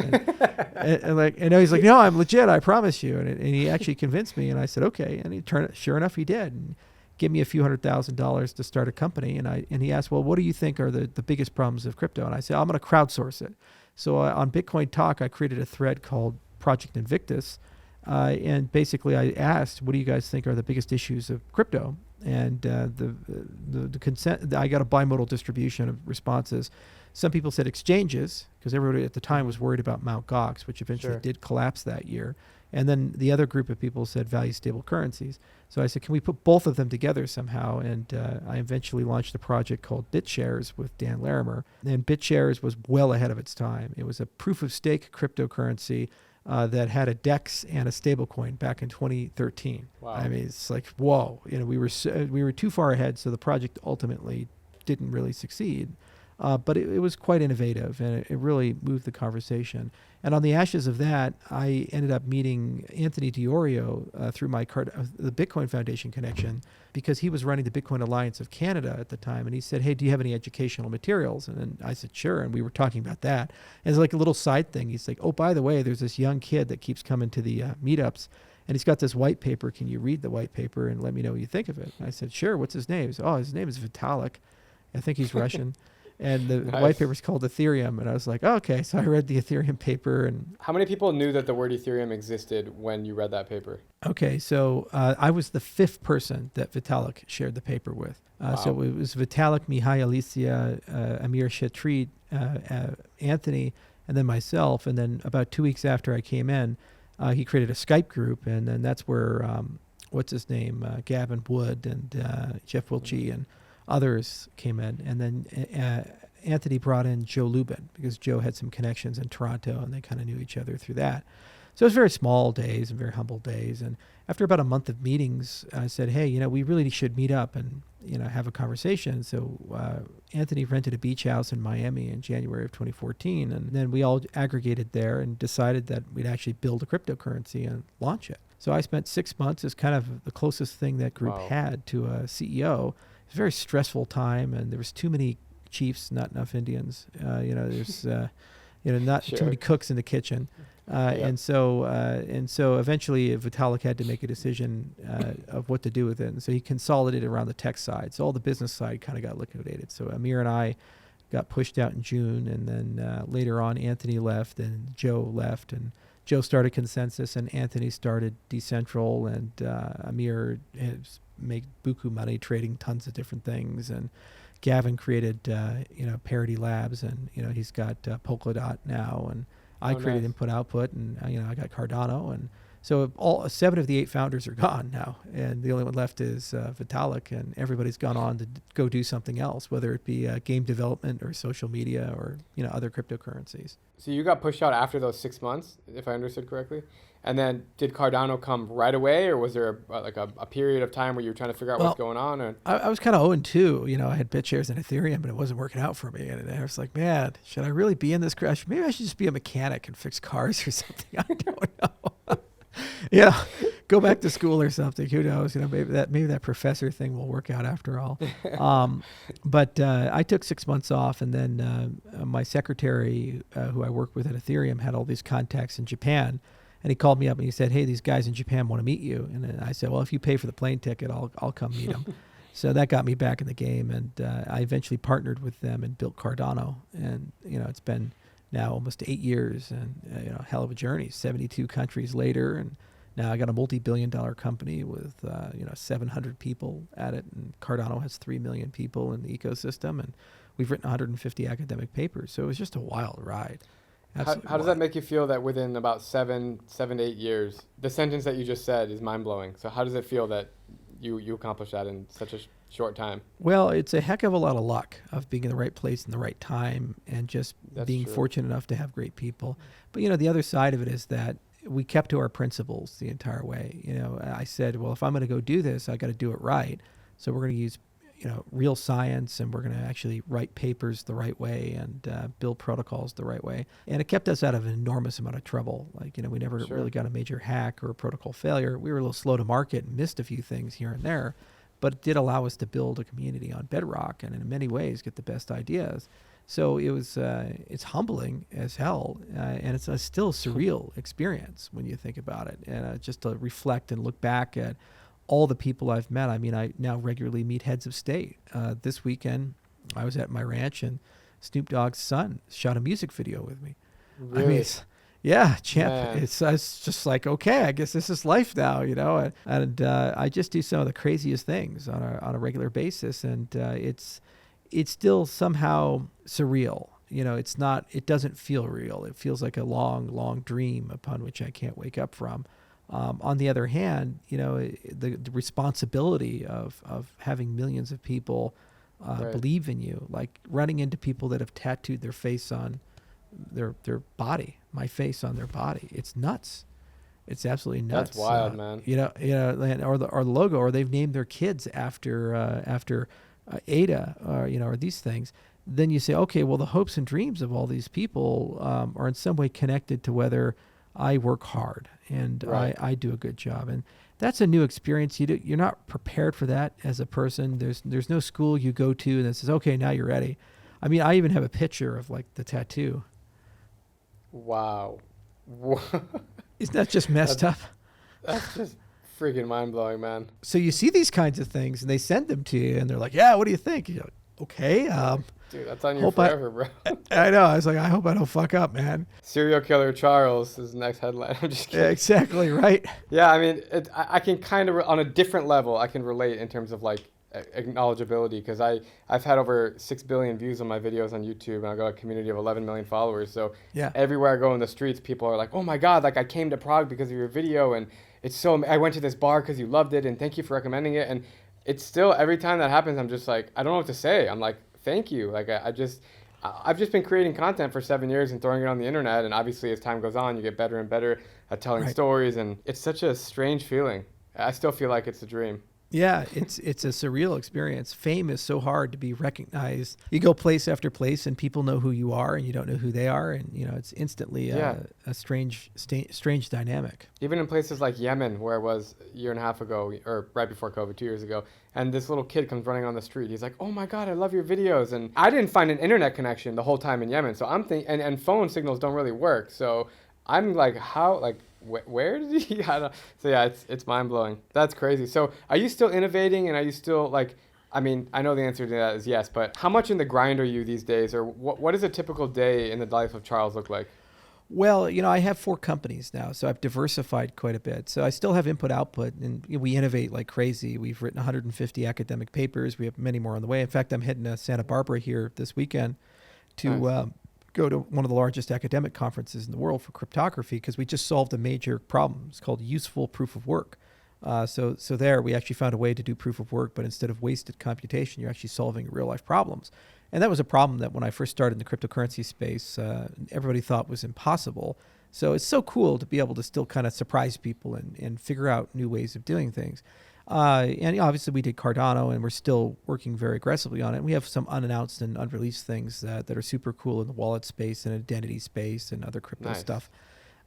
And he's like, no, I'm legit. I promise you. And he actually convinced me. And I said, okay. And sure enough, he did. And give me a few $100,000 to start a company. And he asked, well, what do you think are the biggest problems of crypto? And I said, I'm going to crowdsource it. So on Bitcoin Talk, I created a thread called Project Invictus. And basically I asked, what do you guys think are the biggest issues of crypto? And the consent, I got a bimodal distribution of responses. Some people said exchanges, because everybody at the time was worried about Mt. Gox, which eventually did collapse that year. And then the other group of people said value stable currencies. So I said, can we put both of them together somehow? And I eventually launched a project called BitShares with Dan Larimer. And BitShares was well ahead of its time. It was a proof of stake cryptocurrency that had a DEX and a stablecoin back in 2013. Wow. I mean, it's like, whoa, we were too far ahead. So the project ultimately didn't really succeed. But it was quite innovative, and it really moved the conversation. And on the ashes of that, I ended up meeting Anthony DiOrio through the Bitcoin Foundation connection, because he was running the Bitcoin Alliance of Canada at the time. And he said, hey, do you have any educational materials? And then I said, sure. And we were talking about that. And it's like a little side thing. He's like, oh, by the way, there's this young kid that keeps coming to the meetups, and he's got this white paper. Can you read the white paper and let me know what you think of it? And I said, sure. What's his name? He said, his name is Vitalik. I think he's Russian. And the white paper is called Ethereum. And I was like, okay. So I read the Ethereum paper. And how many people knew that the word Ethereum existed when you read that paper? Okay. So I was the fifth person that Vitalik shared the paper with. Wow. So it was Vitalik, Mihai, Alicia, Amir Shetrit, Anthony, and then myself. And then about 2 weeks after I came in, he created a Skype group. And then that's where, what's his name? Gavin Wood and Jeff Wiltshire and others came in. And then Anthony brought in Joe Lubin, because Joe had some connections in Toronto, and they kind of knew each other through that. So it was very small days and very humble days. And after about a month of meetings, I said, hey, we really should meet up and, have a conversation. So Anthony rented a beach house in Miami in January of 2014. And then we all aggregated there and decided that we'd actually build a cryptocurrency and launch it. So I spent 6 months as kind of the closest thing that group had to a CEO. It was a very stressful time, and there was too many chiefs, not enough Indians. There's not too many cooks in the kitchen. And so eventually Vitalik had to make a decision of what to do with it. And so he consolidated around the tech side. So all the business side kind of got liquidated. So Amir and I got pushed out in June, and then later on Anthony left and Joe left, and Joe started Consensus and Anthony started Decentral, and Amir has made buku money trading tons of different things, and Gavin created Parity Labs, and he's got Polkadot now, and I created Input Output, and I got Cardano, and so all 7 of the 8 founders are gone now, and the only one left is Vitalik, and everybody's gone on to go do something else, whether it be game development or social media or other cryptocurrencies. So you got pushed out after those 6 months, if I understood correctly, and then did Cardano come right away, or was there a period of time where you were trying to figure out what's going on? Or? I was kind of 0-2. I had BitShares and Ethereum, but it wasn't working out for me. And I was like, man, should I really be in this crash? Maybe I should just be a mechanic and fix cars or something. I don't know. Go back to school or something. Who knows? Maybe that professor thing will work out after all. But I took 6 months off, and then my secretary, who I work with at Ethereum, had all these contacts in Japan. And he called me up and he said, "Hey, these guys in Japan want to meet you." And then I said, "Well, if you pay for the plane ticket, I'll come meet them." So that got me back in the game, and I eventually partnered with them and built Cardano. And it's been now almost 8 years, and hell of a journey. 72 countries later, and now I got a multi-billion-dollar company with 700 people at it, and Cardano has 3 million people in the ecosystem, and we've written 150 academic papers. So it was just a wild ride. How does that make you feel that within about 7 to 8 years, the sentence that you just said is mind-blowing? So how does it feel that you accomplished that in such a short time? Well, it's a heck of a lot of luck of being in the right place in the right time, and just being fortunate enough to have great people. But the other side of it is that we kept to our principles the entire way. I said, well, if I'm going to go do this, I got to do it right. So we're going to use real science, and we're going to actually write papers the right way, and build protocols the right way. And it kept us out of an enormous amount of trouble. Like, we never really got a major hack or a protocol failure. We were a little slow to market and missed a few things here and there, but it did allow us to build a community on bedrock, and in many ways get the best ideas. So it's humbling as hell, and it's a still surreal experience when you think about it. And just to reflect and look back at all the people I've met. I mean, I now regularly meet heads of state. This weekend, I was at my ranch, and Snoop Dogg's son shot a music video with me. Really? I mean, champ. It's just like, okay, I guess this is life now, And I just do some of the craziest things on a regular basis, and it's still somehow surreal. It doesn't feel real. It feels like a long, long dream upon which I can't wake up from. On the other hand, the responsibility of having millions of people believe in you, like running into people that have tattooed their face on their body, my face on their body. It's nuts. It's absolutely nuts. That's wild, man. Or the logo, or they've named their kids after Ada, or these things. Then you say, okay, well, the hopes and dreams of all these people are in some way connected to whether I work hard and I do a good job. And that's a new experience. You're not prepared for that as a person. There's no school you go to that says, okay, now you're ready. I mean, I even have a picture of like the tattoo. Wow. Isn't that just messed up? That's just freaking mind-blowing, man. So you see these kinds of things, and they send them to you, and they're like, yeah, what do you think? You're like, okay. Dude, that's on you forever, bro. I know. I was like, I hope I don't fuck up, man. Serial killer Charles is the next headline. I'm just kidding. Yeah, exactly, right? Yeah, I mean, I can kind of, on a different level, I can relate in terms of like acknowledgeability, because I've had over 6 billion views on my videos on YouTube, and I've got a community of 11 million followers. So everywhere I go in the streets, people are like, oh my God, like I came to Prague because of your video, and I went to this bar because you loved it, and thank you for recommending it. And it's still, every time that happens, I'm just like, I don't know what to say. I'm like, thank you. Like I've just been creating content for 7 years and throwing it on the internet. And obviously as time goes on, you get better and better at telling stories. And it's such a strange feeling. I still feel like it's a dream. Yeah, it's a surreal experience. Fame is so hard to be recognized. You go place after place, and people know who you are, and you don't know who they are, and it's instantly a strange dynamic. Even in places like Yemen, where I was a year and a half ago, or right before COVID, 2 years ago, and this little kid comes running on the street. He's like, "Oh my God, I love your videos!" And I didn't find an internet connection the whole time in Yemen, so I'm thinking, and phone signals don't really work, so I'm like, how, like. Where did he? So yeah, it's mind blowing. That's crazy. So are you still innovating, and are you still like? I mean, I know the answer to that is yes, but how much in the grind are you these days, or what does a typical day in the life of Charles look like? Well, I have 4 companies now, so I've diversified quite a bit. So I still have input-output, and we innovate like crazy. We've written 150 academic papers. We have many more on the way. In fact, I'm heading to Santa Barbara here this weekend to go to one of the largest academic conferences in the world for cryptography, because we just solved a major problem. It's called useful proof of work. So there we actually found a way to do proof of work, but instead of wasted computation, you're actually solving real life problems. And that was a problem that when I first started in the cryptocurrency space, everybody thought was impossible. So it's so cool to be able to still kind of surprise people and figure out new ways of doing things. And obviously we did Cardano, and we're still working very aggressively on it. We have some unannounced and unreleased things that are super cool in the wallet space and identity space and other crypto stuff.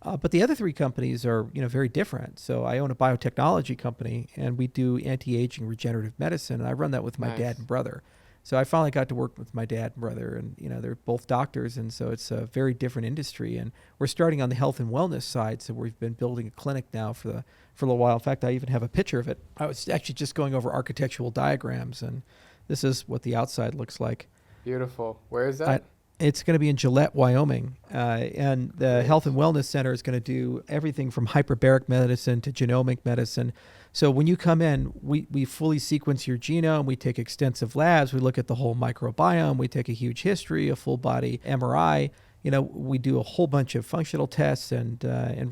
But the other three companies are, very different. So I own a biotechnology company, and we do anti-aging regenerative medicine, and I run that with my Nice. dad and brother. So I finally got to work with my dad and brother, and they're both doctors, and so it's a very different industry. And we're starting on the health and wellness side, so we've been building a clinic now for a little while. In fact, I even have a picture of it. I was actually just going over architectural diagrams, and this is what the outside looks like. Beautiful. Where is that? It's going to be in Gillette, Wyoming, and the Great. Health and Wellness Center is going to do everything from hyperbaric medicine to genomic medicine. So when you come in, we fully sequence your genome. We take extensive labs. We look at the whole microbiome. We take a huge history, a full body MRI. We do a whole bunch of functional tests and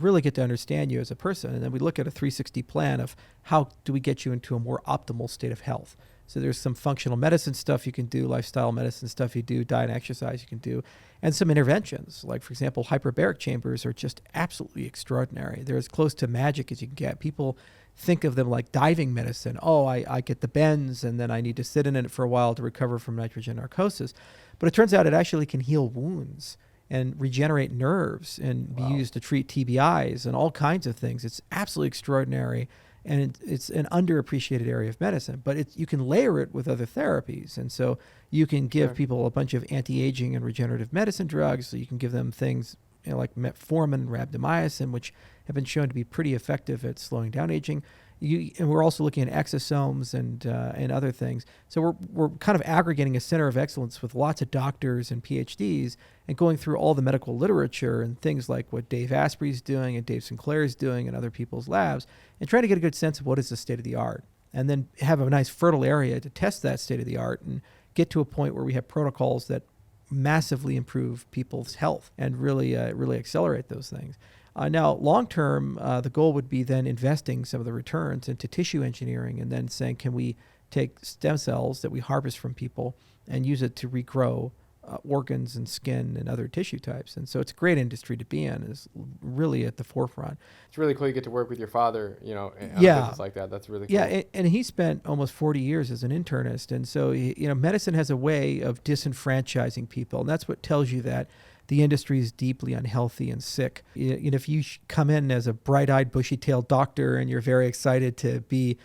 really get to understand you as a person. And then we look at a 360 plan of how do we get you into a more optimal state of health. So there's some functional medicine stuff you can do, lifestyle medicine stuff you do, diet and exercise you can do, and some interventions. Like, for example, hyperbaric chambers are just absolutely extraordinary. They're as close to magic as you can get. People think of them like diving medicine. Oh, I get the bends, and then I need to sit in it for a while to recover from nitrogen narcosis. But it turns out it actually can heal wounds and regenerate nerves and be used to treat TBIs and all kinds of things. It's absolutely extraordinary. And it's an underappreciated area of medicine, but you can layer it with other therapies. And so you can give people a bunch of anti-aging and regenerative medicine drugs. So you can give them things like metformin, rhabdomyosin, which have been shown to be pretty effective at slowing down aging. And we're also looking at exosomes and other things. So we're kind of aggregating a center of excellence with lots of doctors and PhDs and going through all the medical literature and things like what Dave Asprey's doing and Dave Sinclair's doing and other people's labs, and trying to get a good sense of what is the state of the art, and then have a nice fertile area to test that state of the art and get to a point where we have protocols that massively improve people's health and really accelerate those things. Now, long term, the goal would be then investing some of the returns into tissue engineering and then saying, can we take stem cells that we harvest from people and use it to regrow organs and skin and other tissue types? And so it's a great industry to be in. It's really at the forefront. It's really cool you get to work with your father, on a business like that. That's really cool. Yeah, and he spent almost 40 years as an internist. And so, medicine has a way of disenfranchising people. And that's what tells you that the industry is deeply unhealthy and sick. If you come in as a bright-eyed, bushy-tailed doctor and you're very excited to be,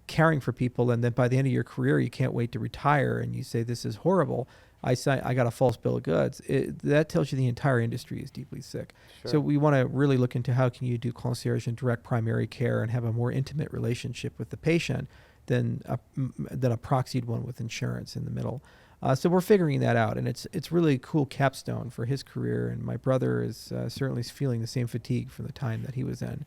caring for people, and then by the end of your career you can't wait to retire, and you say this is horrible, I got a false bill of goods. That tells you the entire industry is deeply sick. Sure. So we want to really look into how can you do concierge and direct primary care and have a more intimate relationship with the patient than a proxied one with insurance in the middle. So we're figuring that out, and it's really a cool capstone for his career. And my brother is certainly feeling the same fatigue from the time that he was in,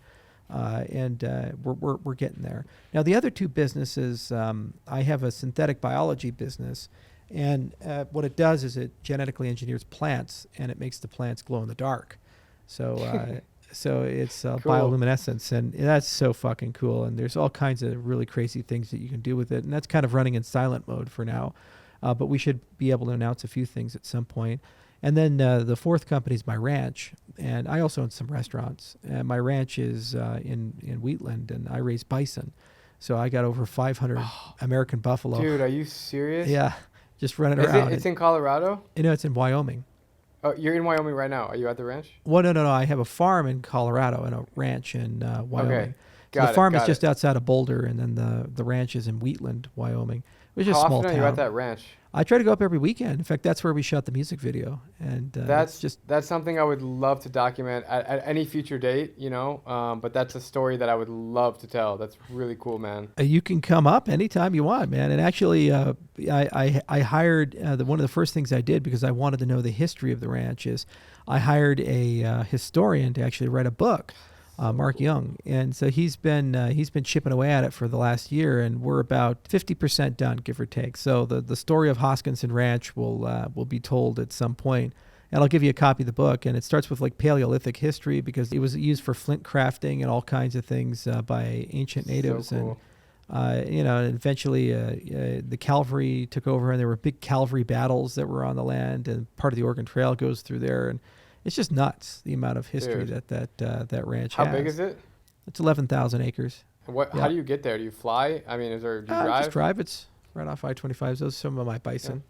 and we're getting there. Now, the other two businesses, I have a synthetic biology business, and what it does is it genetically engineers plants, and it makes the plants glow in the dark. So so it's Cool. bioluminescence, and that's so fucking cool. And there's all kinds of really crazy things that you can do with it, and that's kind of running in silent mode for now. But we should be able to announce a few things at some point. And then the fourth company is my ranch. And I also own some restaurants. And my ranch is in Wheatland, and I raise bison. So I got over 500 American buffalo. Dude, are you serious? Yeah, just running around. It's in Colorado? It's in Wyoming. Oh, you're in Wyoming right now. Are you at the ranch? Well, no. I have a farm in Colorado and a ranch in Wyoming. Okay. So the farm is just outside of Boulder, and then the ranch is in Wheatland, Wyoming, which is a small town. How often are you at that ranch? I try to go up every weekend. In fact, that's where we shot the music video, and that's something I would love to document at any future date, But that's a story that I would love to tell. That's really cool, man. You can come up anytime you want, man. And actually, I hired one of the first things I did, because I wanted to know the history of the ranch, is I hired a historian to actually write a book. Mark Young, and so he's been chipping away at it for the last year, and we're about 50% done, give or take. So the story of Hoskinson Ranch will be told at some point, and I'll give you a copy of the book. And it starts with like Paleolithic history, because it was used for flint crafting and all kinds of things by ancient natives. So cool. And eventually the cavalry took over, and there were big cavalry battles that were on the land, and part of the Oregon Trail goes through there, and it's just nuts, the amount of history that ranch has. How big is it? It's 11,000 acres. How do you get there? Do you fly? I mean, do you drive? Just drive. It's right off I-25. Those are some of my bison.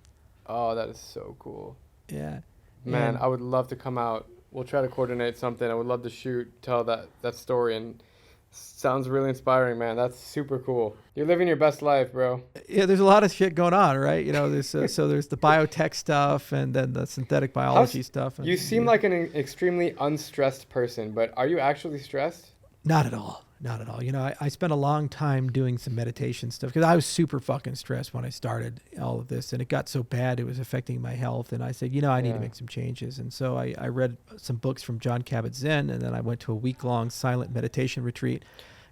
Yeah. Oh, that is so cool. Yeah. Man, I would love to come out we'll try to coordinate something. I would love to tell that story, and sounds really inspiring, man. That's super cool. You're living your best life, bro. Yeah, there's a lot of shit going on, right? There's so there's the biotech stuff and then the synthetic biology stuff. And, you seem like an extremely unstressed person, but are you actually stressed? Not at all. Not at all. I spent a long time doing some meditation stuff because I was super fucking stressed when I started all of this, and it got so bad it was affecting my health. And I said, I need to make some changes. And so I read some books from Jon Kabat-Zinn, and then I went to a week-long silent meditation retreat.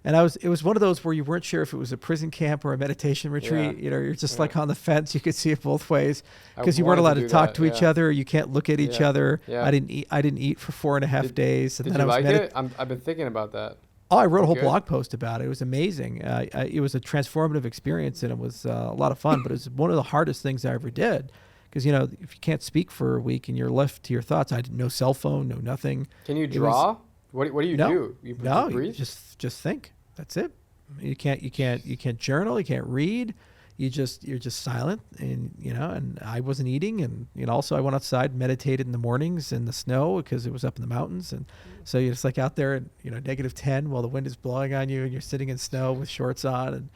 And it was one of those where you weren't sure if it was a prison camp or a meditation retreat. You're just like on the fence. You could see it both ways because you weren't allowed to talk to each other. You can't look at each other. Yeah. I didn't eat for 4.5 days. And did then you like it? I've been thinking about that. Oh, I wrote a whole blog post about it. It was amazing. It was a transformative experience, and it was a lot of fun, but it was one of the hardest things I ever did. Because, if you can't speak for a week and you're left to your thoughts, I had no cell phone, no nothing. Can you draw? What do you do? You breathe? Just think. That's it. You can't journal. You can't read. You're just silent, and I wasn't eating, and also I went outside, meditated in the mornings in the snow because it was up in the mountains, and so you're just like out there at -10 while the wind is blowing on you and you're sitting in snow with shorts on, and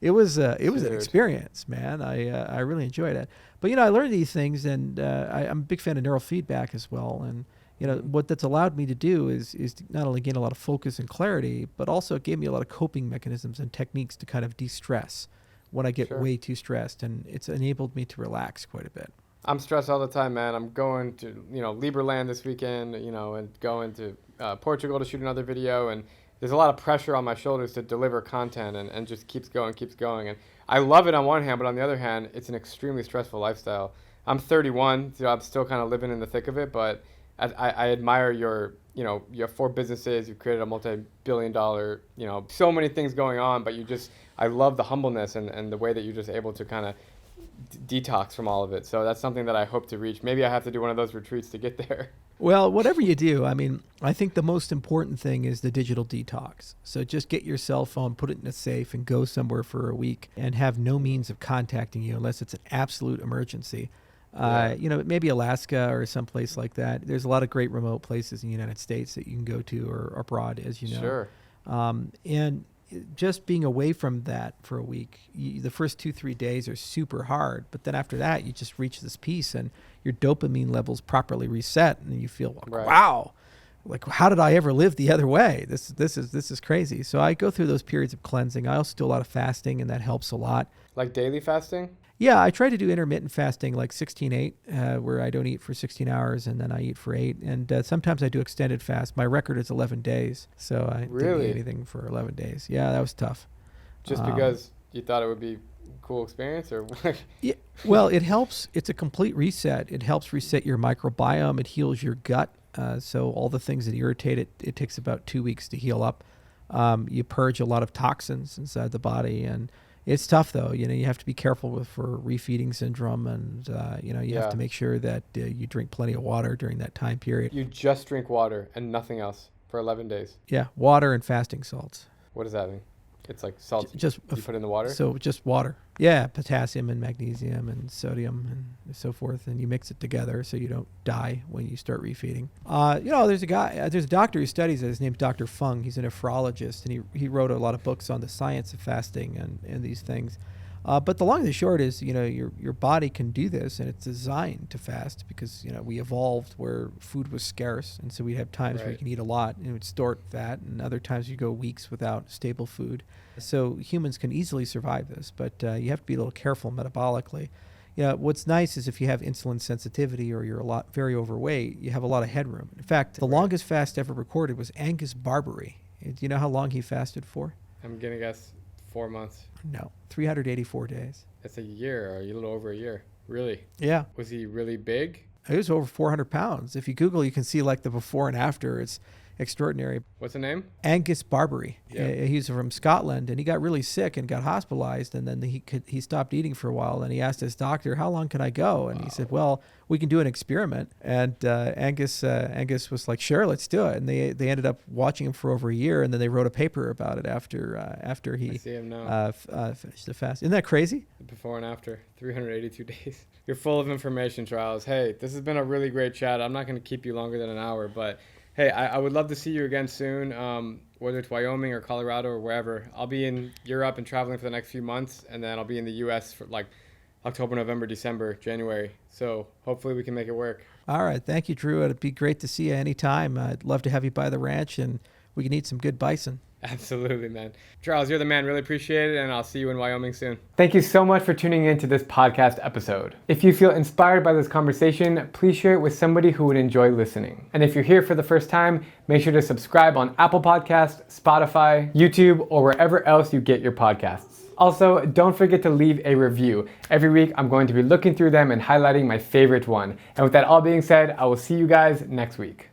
it was an experience, man. I really enjoyed it, but I learned these things, and I'm a big fan of neurofeedback as well, and what that's allowed me to do is to not only gain a lot of focus and clarity, but also it gave me a lot of coping mechanisms and techniques to kind of de-stress when I get way too stressed, and it's enabled me to relax quite a bit. I'm stressed all the time, man. I'm going to, Liberland this weekend, and going to Portugal to shoot another video, and there's a lot of pressure on my shoulders to deliver content, and just keeps going. And I love it on one hand, but on the other hand, it's an extremely stressful lifestyle. I'm 31, so I'm still kind of living in the thick of it, but I admire you have 4 businesses, you've created a multi-billion-dollar, so many things going on, but I love the humbleness and the way that you're just able to kind of detox from all of it. So that's something that I hope to reach. Maybe I have to do one of those retreats to get there. Well, whatever you do, I think the most important thing is the digital detox. So just get your cell phone, put it in a safe, and go somewhere for a week and have no means of contacting you unless it's an absolute emergency. Maybe Alaska or someplace like that. There's a lot of great remote places in the United States that you can go to, or abroad, as you know. Sure. And just being away from that for a week, the first 2-3 days are super hard, but then after that, you just reach this peace and your dopamine levels properly reset, and you feel, wow, like how did I ever live the other way? This is crazy. So I go through those periods of cleansing. I also do a lot of fasting, and that helps a lot. Like daily fasting? Yeah, I try to do intermittent fasting, like 16-8, where I don't eat for 16 hours and then I eat for 8. And sometimes I do extended fast. My record is 11 days, so I didn't eat anything for 11 days. Yeah, that was tough. Just because you thought it would be a cool experience, or? Yeah, well, it helps. It's a complete reset. It helps reset your microbiome. It heals your gut. So all the things that irritate it takes about 2 weeks to heal up. You purge a lot of toxins inside the body, and it's tough, though. You have to be careful for refeeding syndrome, and you have to make sure that you drink plenty of water during that time period. You just drink water and nothing else for 11 days. Yeah, water and fasting salts. What does that mean? It's like salt just you put in the water? So just water. Yeah, potassium and magnesium and sodium and so forth, and you mix it together so you don't die when you start refeeding. There's a doctor who studies it. His name's Dr. Fung. He's a nephrologist, and he wrote a lot of books on the science of fasting and these things. But the long and the short is, your body can do this, and it's designed to fast because, we evolved where food was scarce, and so we have times where you can eat a lot and it would store fat, and other times you go weeks without stable food. So humans can easily survive this, but you have to be a little careful metabolically. What's nice is if you have insulin sensitivity or you're very overweight, you have a lot of headroom. In fact, the longest fast ever recorded was Angus Barbary. Do you know how long he fasted for? I'm going to guess 4 months. No, 384 days. That's a year, or a little over a year. Really? Yeah. Was he really big? He was over 400 pounds. If you Google, you can see like the before and after. extraordinary. What's the name? Angus Barbary. Yeah. He's from Scotland, and he got really sick and got hospitalized, and then he stopped eating for a while, and he asked his doctor, how long can I go? And he said, well, we can do an experiment. And Angus was like, sure, let's do it. And they ended up watching him for over a year, and then they wrote a paper about it after he finished the fast. Isn't that crazy? The before and after, 382 days. You're full of information, Charles. Hey, this has been a really great chat. I'm not going to keep you longer than an hour, but hey, I would love to see you again soon, whether it's Wyoming or Colorado or wherever. I'll be in Europe and traveling for the next few months, and then I'll be in the U.S. for like October, November, December, January. So hopefully we can make it work. All right. Thank you, Drew. It'd be great to see you anytime. I'd love to have you by the ranch, and we can eat some good bison. Absolutely, man. Charles, you're the man. Really appreciate it, and I'll see you in Wyoming soon. Thank you so much for tuning in to this podcast episode. If you feel inspired by this conversation, please share it with somebody who would enjoy listening. And if you're here for the first time, make sure to subscribe on Apple Podcasts, Spotify, YouTube, or wherever else you get your podcasts. Also, don't forget to leave a review. Every week, I'm going to be looking through them and highlighting my favorite one. And with that all being said, I will see you guys next week.